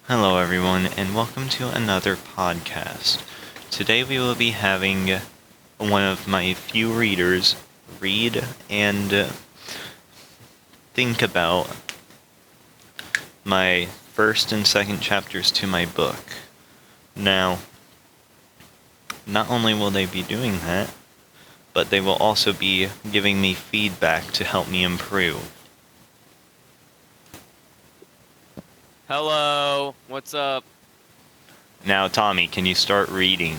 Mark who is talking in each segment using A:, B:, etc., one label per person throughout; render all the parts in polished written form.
A: Hello, everyone, and welcome to another podcast. Today we will be having one of my few readers read and think about my first and second chapters to my book. Now, not only will they be doing that, but they will also be giving me feedback to help me improve.
B: Hello, what's up?
A: Now, Tommy, can you start reading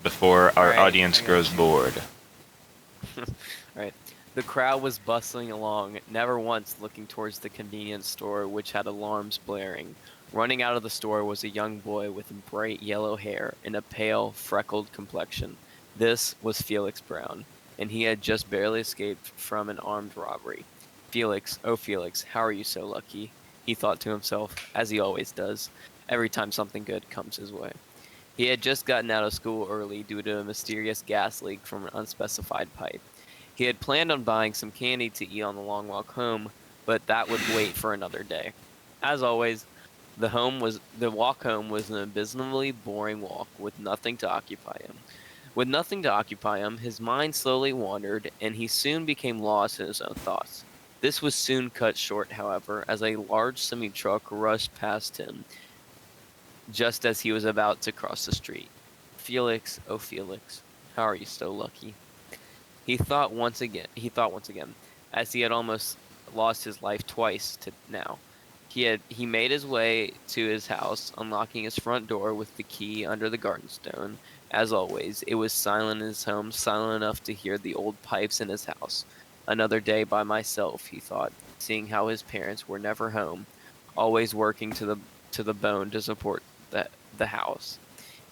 A: before our
B: Alright,
A: audience
B: I
A: grows
B: got you.
A: bored?
B: Alright. The crowd was bustling along, never once looking towards the convenience store which had alarms blaring. Running out of the store was a young boy with bright yellow hair and a pale, freckled complexion. This was Felix Brown, and he had just barely escaped from an armed robbery. Felix, oh Felix, how are you so lucky? He thought to himself, as he always does, every time something good comes his way. He had just gotten out of school early due to a mysterious gas leak from an unspecified pipe. He had planned on buying some candy to eat on the long walk home, but that would wait for another day. As always, the walk home was an abysmally boring walk with nothing to occupy him. With nothing to occupy him, his mind slowly wandered, and he soon became lost in his own thoughts. This was soon cut short, however, as a large semi-truck rushed past him just as he was about to cross the street. Felix, oh Felix, how are you so lucky? He thought once again, as he had almost lost his life twice to now. He made his way to his house, unlocking his front door with the key under the garden stone. As always, it was silent in his home, silent enough to hear the old pipes in his house. Another day by myself, he thought, seeing how his parents were never home, always working to the bone to support the house.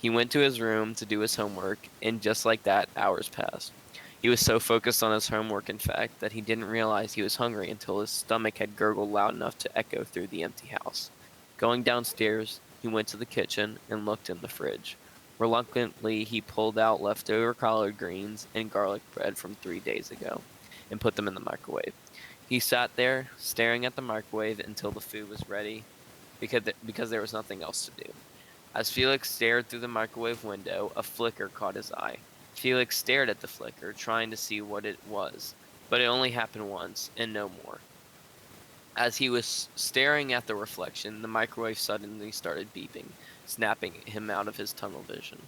B: He went to his room to do his homework, and just like that, hours passed. He was so focused on his homework, in fact, that he didn't realize he was hungry until his stomach had gurgled loud enough to echo through the empty house. Going downstairs, he went to the kitchen and looked in the fridge. Reluctantly, he pulled out leftover collard greens and garlic bread from 3 days ago and put them in the microwave. He sat there, staring at the microwave until the food was ready because there was nothing else to do. As Felix stared through the microwave window, a flicker caught his eye. Felix stared at the flicker, trying to see what it was, but it only happened once, and no more. As he was staring at the reflection, the microwave suddenly started beeping, snapping him out of his tunnel vision.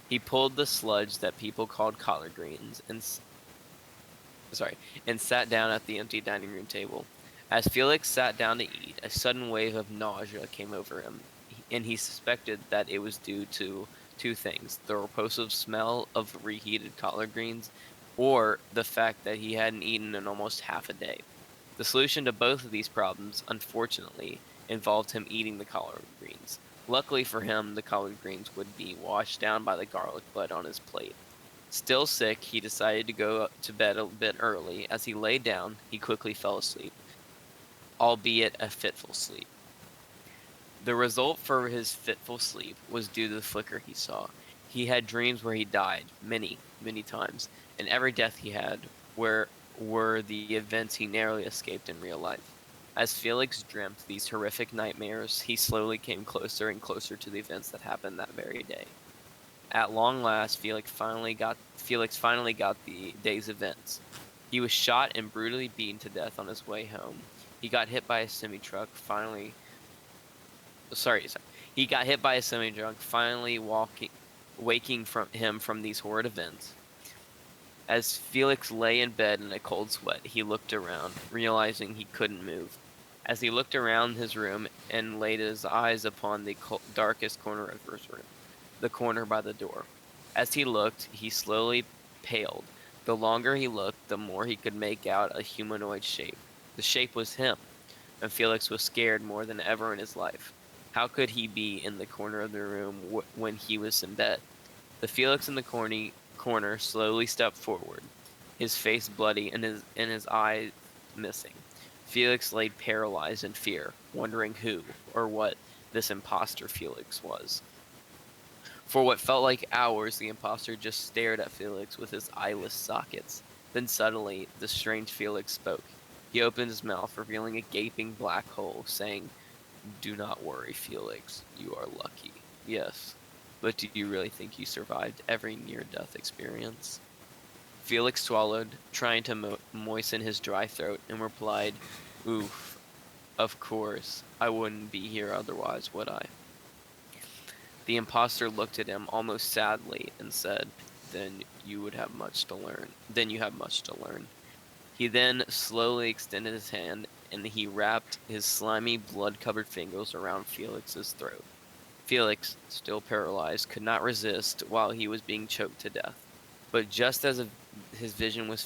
B: He pulled the sludge that people called collard greens and sat down at the empty dining room table. As Felix sat down to eat, a sudden wave of nausea came over him, and he suspected that it was due to two things: the repulsive smell of reheated collard greens, or the fact that he hadn't eaten in almost half a day. The solution to both of these problems, unfortunately, involved him eating the collard greens. Luckily for him, the collard greens would be washed down by the garlic bud on his plate. Still sick, he decided to go to bed a bit early. As he lay down, he quickly fell asleep, albeit a fitful sleep. The result for his fitful sleep was due to the flicker he saw. He had dreams where he died, many, many times, and every death he had were the events he narrowly escaped in real life. As Felix dreamt these horrific nightmares, he slowly came closer and closer to the events that happened that very day. At long last, Felix finally got the day's events. He was shot and brutally beaten to death on his way home. He got hit by a semi truck. Sorry. He got hit by a semi truck. Finally, waking from these horrid events. As Felix lay in bed in a cold sweat, he looked around, realizing he couldn't move. As he looked around his room and laid his eyes upon the darkest corner of his room, the corner by the door. As he looked, he slowly paled. The longer he looked, the more he could make out a humanoid shape. The shape was him, and Felix was scared more than ever in his life. How could he be in the corner of the room when he was in bed? The Felix in the corner slowly stepped forward, his face bloody and his eye missing. Felix lay paralyzed in fear, wondering who or what this impostor Felix was. For what felt like hours, the impostor just stared at Felix with his eyeless sockets. Then suddenly, the strange Felix spoke. He opened his mouth, revealing a gaping black hole, saying, Do not worry, Felix. You are lucky. Yes. But do you really think you survived every near-death experience? Felix swallowed, trying to moisten his dry throat, and replied, Oof, of course. I wouldn't be here otherwise, would I? The impostor looked at him almost sadly and said, Then you have much to learn. He then slowly extended his hand, and he wrapped his slimy, blood-covered fingers around Felix's throat. Felix, still paralyzed, could not resist while he was being choked to death. But just as his vision was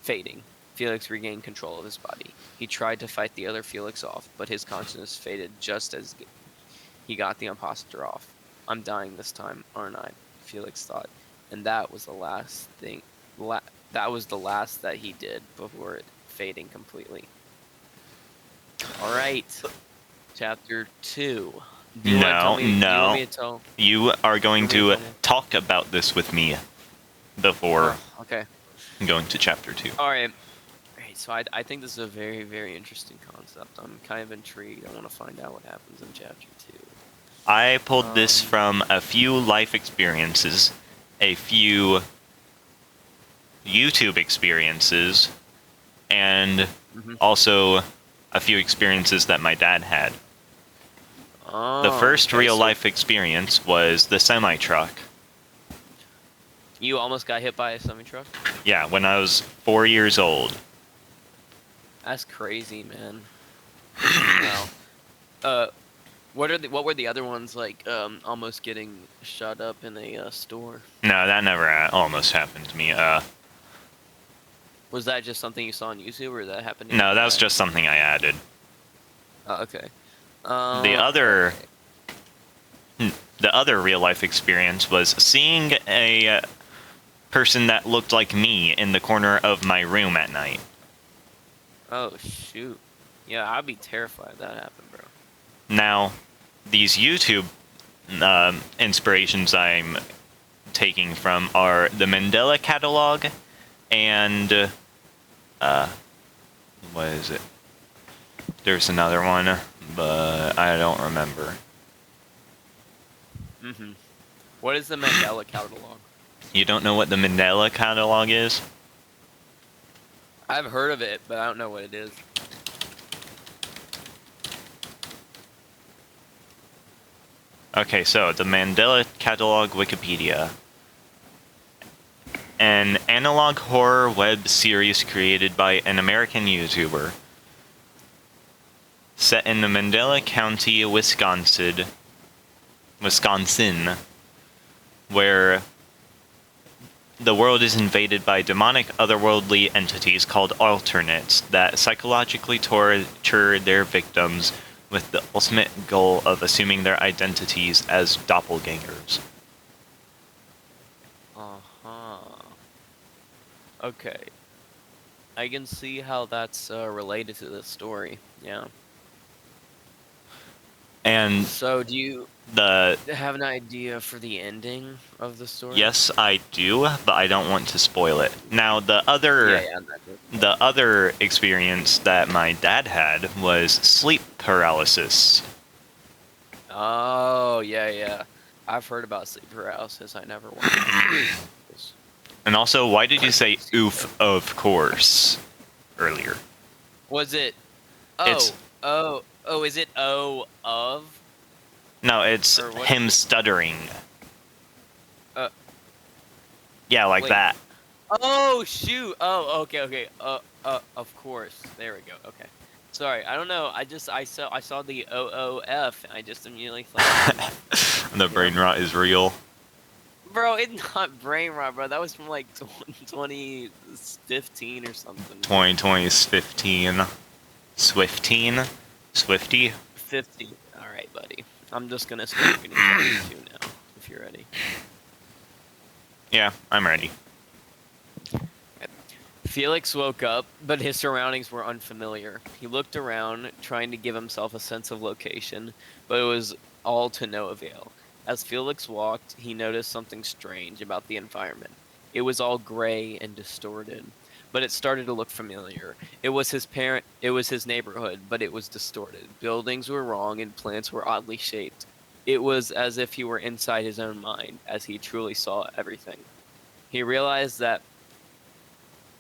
B: fading, Felix regained control of his body. He tried to fight the other Felix off, but his consciousness faded just as he got the imposter off. I'm dying this time, aren't I? Felix thought, and that was the last thing. That was the last that he did before it fading completely. All right, chapter 2.
A: No. You are going to
B: tell me?
A: talk about this with me before
B: Okay.
A: going to chapter 2.
B: All right. So I think this is a very, very interesting concept. I'm kind of intrigued. I want to find out what happens in chapter 2.
A: I pulled this from a few life experiences, a few YouTube experiences, and also a few experiences that my dad had. The first real life experience was the semi-truck.
B: You almost got hit by a semi-truck?
A: Yeah, when I was 4 years old.
B: That's crazy, man. Wow. What were the other ones like? Almost getting shot up in a store.
A: No, that never almost happened to me.
B: Was that just something you saw on YouTube, or that happened?
A: No, that was just something I added.
B: Oh, okay.
A: The other real life experience was seeing a person that looked like me in the corner of my room at night.
B: Oh shoot! Yeah, I'd be terrified if that happened, bro.
A: Now, these YouTube inspirations I'm taking from are the Mandela Catalog and what is it? There's another one, but I don't remember.
B: What is the Mandela Catalog?
A: You don't know what the Mandela Catalog is?
B: I've heard of it, but I don't know what it is.
A: Okay, so the Mandela Catalog Wikipedia. An analog horror web series created by an American YouTuber. Set in the Mandela County, Wisconsin, where the world is invaded by demonic otherworldly entities called alternates that psychologically torture their victims with the ultimate goal of assuming their identities as doppelgangers.
B: Okay. I can see how that's related to this story. Yeah.
A: And
B: so, do you have an idea for the ending of the story?
A: Yes, I do, but I don't want to spoil it. Now, the other experience that my dad had was sleep paralysis.
B: Oh, yeah. I've heard about sleep paralysis. I never wanted to.
A: And also, why did you say "oof"? Of course, earlier.
B: Was it? Is it "oh" of?
A: No, it's him stuttering. Yeah, like that.
B: Oh shoot! Oh, okay. Of course. There we go. Okay. Sorry, I don't know. I saw the OOF, and I just immediately thought.
A: The brain rot is real.
B: Bro, it's not brain rot, bro. That was from like 2015 or something.
A: 2015. Swifty.
B: 50. All right, buddy. I'm just gonna start reading chapter 2 now, if you're ready.
A: Yeah, I'm ready.
B: Felix woke up, but his surroundings were unfamiliar. He looked around, trying to give himself a sense of location, but it was all to no avail. As Felix walked, he noticed something strange about the environment. It was all gray and distorted. but it started to look familiar. It was his neighborhood, but it was distorted. Buildings were wrong and plants were oddly shaped. It was as if he were inside his own mind, as he truly saw everything. He realized that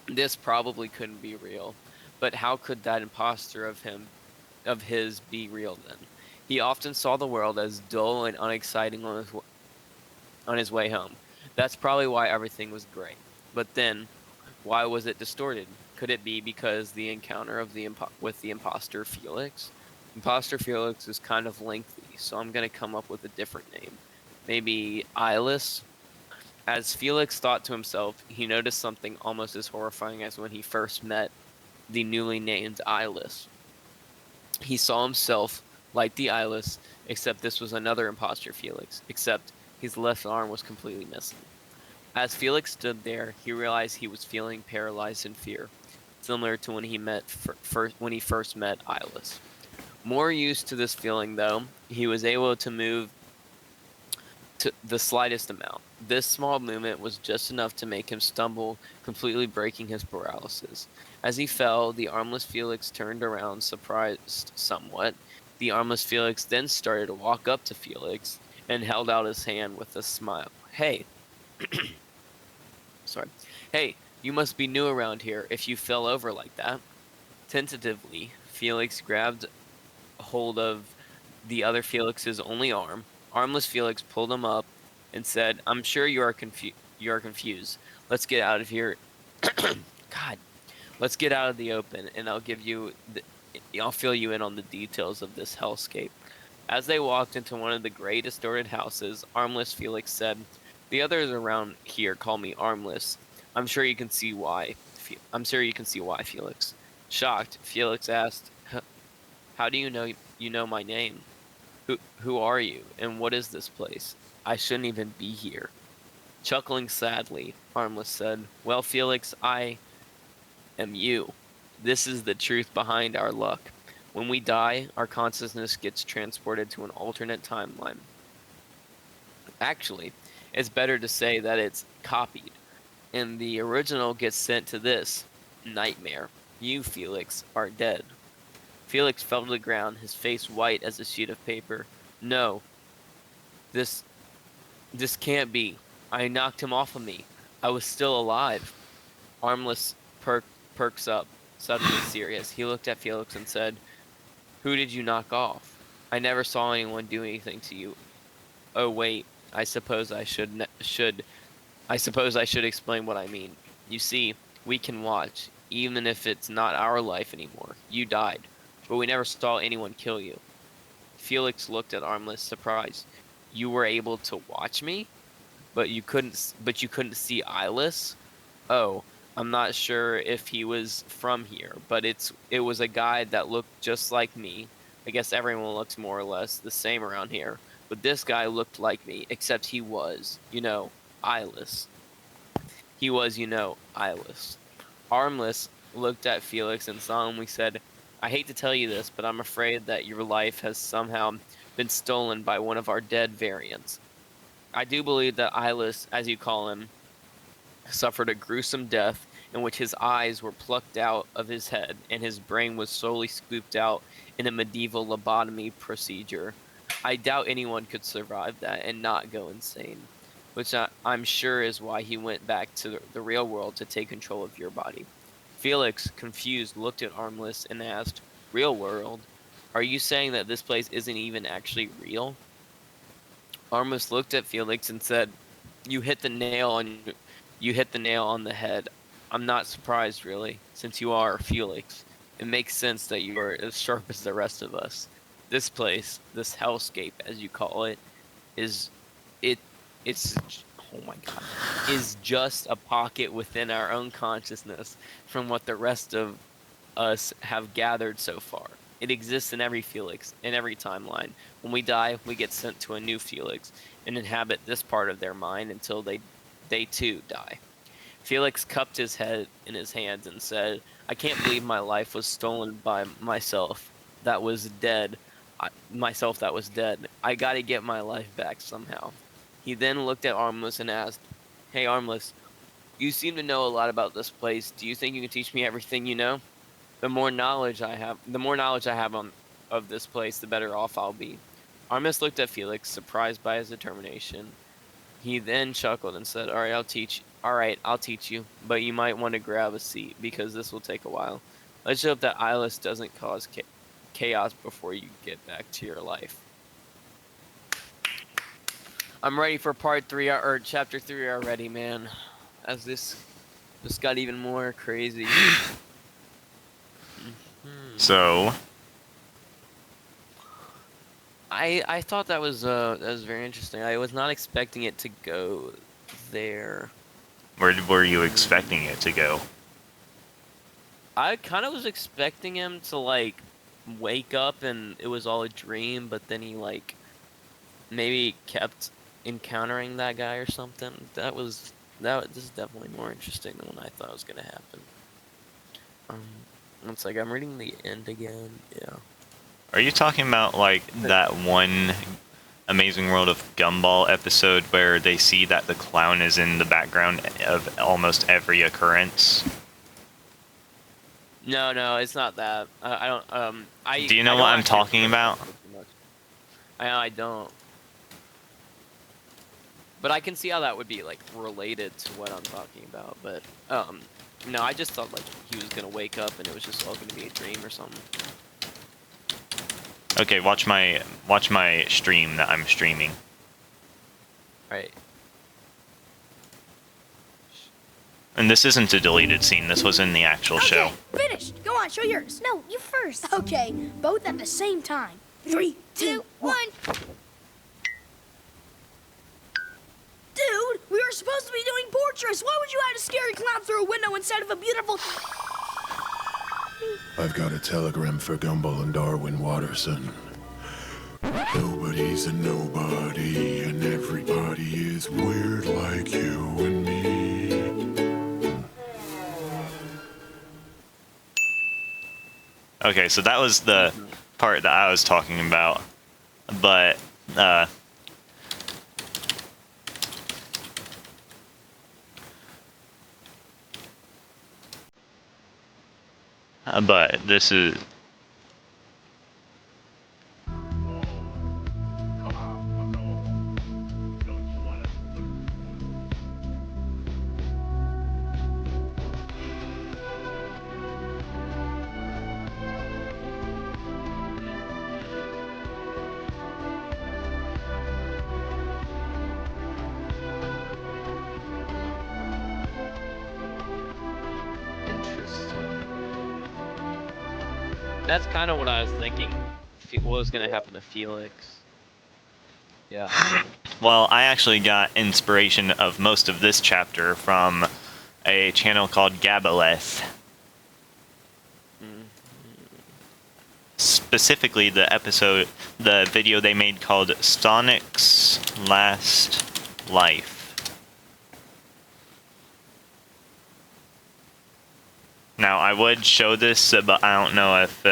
B: this probably couldn't be real, but how could that imposter of his be real then? He often saw the world as dull and unexciting on his way home. That's probably why everything was great. But then, why was it distorted? Could it be because the encounter of with the imposter Felix? Imposter Felix is kind of lengthy, so I'm going to come up with a different name. Maybe Eyeless? As Felix thought to himself, he noticed something almost as horrifying as when he first met the newly named Eyeless. He saw himself like the Eyeless, except this was another imposter Felix, except his left arm was completely missing. As Felix stood there, he realized he was feeling paralyzed in fear, similar to when when he first met Eyeless. More used to this feeling, though, he was able to move to the slightest amount. This small movement was just enough to make him stumble, completely breaking his paralysis. As he fell, the armless Felix turned around, surprised somewhat. The armless Felix then started to walk up to Felix and held out his hand with a smile. Hey, sorry. Hey, you must be new around here if you fell over like that. Tentatively, Felix grabbed hold of the other Felix's only arm. Armless Felix pulled him up and said, "I'm sure you are confused. Let's get out of here." God, let's get out of the open, and I'll fill you in on the details of this hellscape. As they walked into one of the gray, distorted houses, Armless Felix said, "The others around here call me Armless. I'm sure you can see why. Felix." Shocked, Felix asked, "How do you know my name? Who are you, and what is this place? I shouldn't even be here." Chuckling sadly, Armless said, "Well, Felix, I am you. This is the truth behind our luck. When we die, our consciousness gets transported to an alternate timeline. Actually, it's better to say that it's copied, and the original gets sent to this nightmare. You, Felix, are dead." Felix fell to the ground, his face white as a sheet of paper. "No, this can't be. I knocked him off of me. I was still alive." Armless perks up, suddenly serious. He looked at Felix and said, "Who did you knock off? I never saw anyone do anything to you. Oh wait, I suppose I should explain what I mean. You see, we can watch, even if it's not our life anymore. You died, but we never saw anyone kill you." Felix looked at Armless, surprised. "You were able to watch me, but you couldn't see Eyeless?" "Oh, I'm not sure if he was from here, but it was a guy that looked just like me. I guess everyone looks more or less the same around here, but this guy looked like me, except he was, eyeless. Eyeless." Armless looked at Felix and solemnly said, "I hate to tell you this, but I'm afraid that your life has somehow been stolen by one of our dead variants. I do believe that Eyeless, as you call him, suffered a gruesome death in which his eyes were plucked out of his head and his brain was slowly scooped out in a medieval lobotomy procedure. I doubt anyone could survive that and not go insane, which I'm sure is why he went back to the real world to take control of your body." Felix, confused, looked at Armless and asked, "Real world? Are you saying that this place isn't even actually real?" Armless looked at Felix and said, You hit the nail on the head. I'm not surprised, really, since you are Felix. It makes sense that you are as sharp as the rest of us. This place, this hellscape, as you call it, is it's oh my god, is just a pocket within our own consciousness from what the rest of us have gathered so far. It exists in every Felix, in every timeline. When we die, we get sent to a new Felix and inhabit this part of their mind until they too die. Felix cupped his head in his hands and said, "I can't believe my life was stolen by myself that was dead. I gotta get my life back somehow." He then looked at Armless and asked, "Hey, Armless, You seem to know a lot about this place. Do you think you can teach me everything you know? The more knowledge I have of this place, the better off I'll be. Armis looked at Felix, surprised by his determination. He then chuckled and said, All right, I'll teach you, but you might want to grab a seat because this will take a while. Let's hope that Eyeless doesn't cause chaos before you get back to your life. I'm ready for part 3 or chapter 3 already, man. As this got even more crazy.
A: So,
B: I thought that was very interesting. I was not expecting it to go there.
A: where were you expecting it to go?
B: I kind of was expecting him to like wake up and it was all a dream, but then he like maybe kept encountering that guy or something. This is definitely more interesting than what I thought was gonna happen. It's like I'm reading the end again. Yeah.
A: Are you talking about like that one Amazing World of Gumball episode where they see that the clown is in the background of almost every occurrence?
B: No, it's not that. I don't.
A: Do you know what I'm talking about?
B: I don't. But I can see how that would be like related to what I'm talking about. But no, I just thought like he was gonna wake up and it was just all gonna be a dream or something.
A: Okay, watch my stream that I'm streaming.
B: Right.
A: And this isn't a deleted scene. This was in the actual show.
C: Finished. Go on, show yours.
D: No, you first.
C: Okay, both at the same time. 3, 2, 1. Dude, we were supposed to be doing portraits. Why would you hide a scary clown through a window instead of a beautiful...
E: I've got a telegram for Gumball and Darwin Watterson. Nobody's a nobody, and everybody is weird like you and me.
A: Okay, so that was the part that I was talking about. But, this is...
B: That's kind of what I was thinking. What was gonna happen to Felix? Yeah.
A: Well, I actually got inspiration of most of this chapter from a channel called Gabaleth. Specifically the video they made called Sonic's Last Life. Now, I would show this, but I don't know if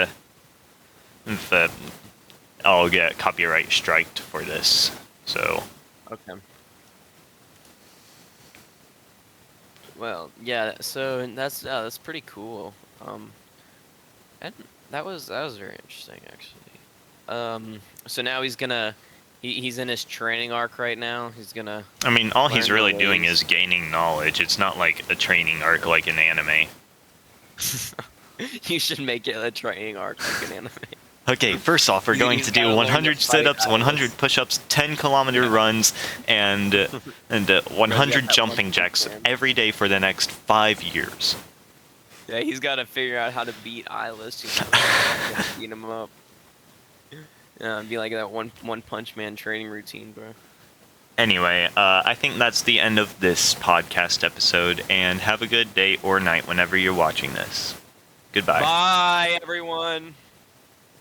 A: I'll get copyright striked for this. So.
B: Okay. Well, yeah. So that's pretty cool. And that was very interesting actually. So now he's gonna. He's in his training arc right now. He's gonna.
A: I mean, all he's
B: learn
A: really
B: the
A: doing
B: ways.
A: is gaining knowledge. It's not like a training arc like an anime.
B: You should make it a training arc like an anime.
A: Okay, first off, we're going
B: He's
A: to do
B: gotta learn to
A: 100
B: fight
A: sit-ups,
B: Atlas.
A: 100 push-ups, 10-kilometer runs, and 100
B: that
A: jumping
B: one
A: jacks
B: man.
A: every day for the next 5 years.
B: Yeah, he's got to figure out how to beat Eyeless. Beat him up. Yeah, it'd be like that one punch man training routine, bro.
A: Anyway, I think that's the end of this podcast episode, and have a good day or night whenever you're watching this. Goodbye.
B: Bye, everyone.